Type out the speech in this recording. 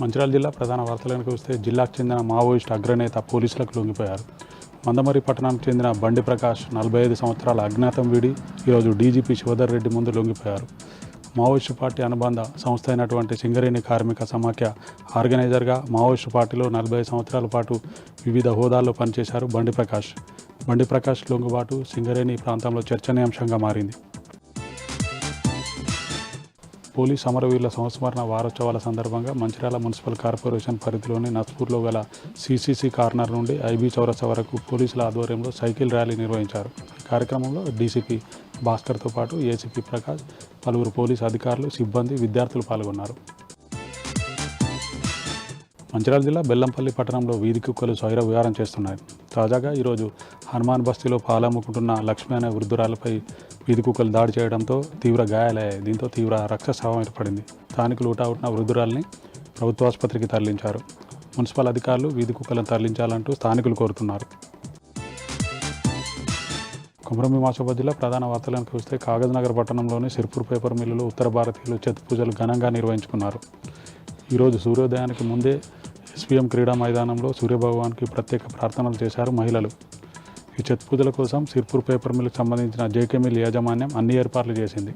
మంచిర్యాల జిల్లా ప్రధాన వార్తలను చూస్తే జిల్లాకు చెందిన మావోయిస్టు అగ్రనేత పోలీసులకు లొంగిపోయారు. మందమరి పట్టణానికి చెందిన బండి ప్రకాష్ 45 సంవత్సరాల అజ్ఞాతం వీడి ఈరోజు డీజీపీ శివధర్ రెడ్డి ముందు లొంగిపోయారు. మావోయిస్టు పార్టీ అనుబంధ సంస్థ అయినటువంటి సింగరేణి కార్మిక సమాఖ్య ఆర్గనైజర్గా మావోయిస్టు పార్టీలో 45 సంవత్సరాల పాటు వివిధ హోదాల్లో పనిచేశారు బండి ప్రకాష్. బండి ప్రకాష్ లొంగుబాటు సింగరేణి ప్రాంతంలో చర్చనీయాంశంగా మారింది. పోలీస్ అమరవీరుల సంస్మరణ వారోత్సవాల సందర్భంగా మంచిర్యాల మున్సిపల్ కార్పొరేషన్ పరిధిలోని నస్పూర్లో గల సిసిసి కార్నర్ నుండి ఐబీ చౌరస్తా వరకు పోలీసుల ఆధ్వర్యంలో సైకిల్ ర్యాలీ నిర్వహించారు. ఈ కార్యక్రమంలో డీసీపీ భాస్కర్తో పాటు ఏసీపీ ప్రకాష్, పలువురు పోలీసు అధికారులు, సిబ్బంది, విద్యార్థులు పాల్గొన్నారు. మంచిర్యాల జిల్లా బెల్లంపల్లి పట్టణంలో వీధి కుక్కలు స్వైర విహారం చేస్తున్నాయి. తాజాగా ఈరోజు హనుమాన్ బస్తీలో పాలమ్ముకుంటున్న లక్ష్మి అనే వృద్ధురాలపై వీధి కుక్కలు దాడి చేయడంతో తీవ్ర గాయాలయ్యాయి. దీంతో తీవ్ర రక్తస్రావం ఏర్పడింది. స్థానికులు ఊటావుట్టిన వృద్ధురాల్ని ప్రభుత్వ ఆసుపత్రికి తరలించారు. మున్సిపల్ అధికారులు వీధి కుక్కలను తరలించాలంటూ స్థానికులు కోరుతున్నారు. కొమరంభీం ఆసిఫాబాద్ జిల్లా ప్రధాన వార్తలను చూస్తే కాగజ్నగర్ పట్టణంలోని సిర్పూర్ పేపర్ మిల్లులో ఉత్తర భారతీయులు చెత్ పూజలు ఘనంగా నిర్వహించుకున్నారు. ఈరోజు సూర్యోదయానికి ముందే ఎస్వీఎం క్రీడా మైదానంలో సూర్యభగవాన్కి ప్రత్యేక ప్రార్థనలు చేశారు మహిళలు. ఈ చెత్ పూజల కోసం సిర్పూర్ పేపర్ మిల్లుకు సంబంధించిన జేకే మిల్ యాజమాన్యం అన్ని ఏర్పాట్లు చేసింది.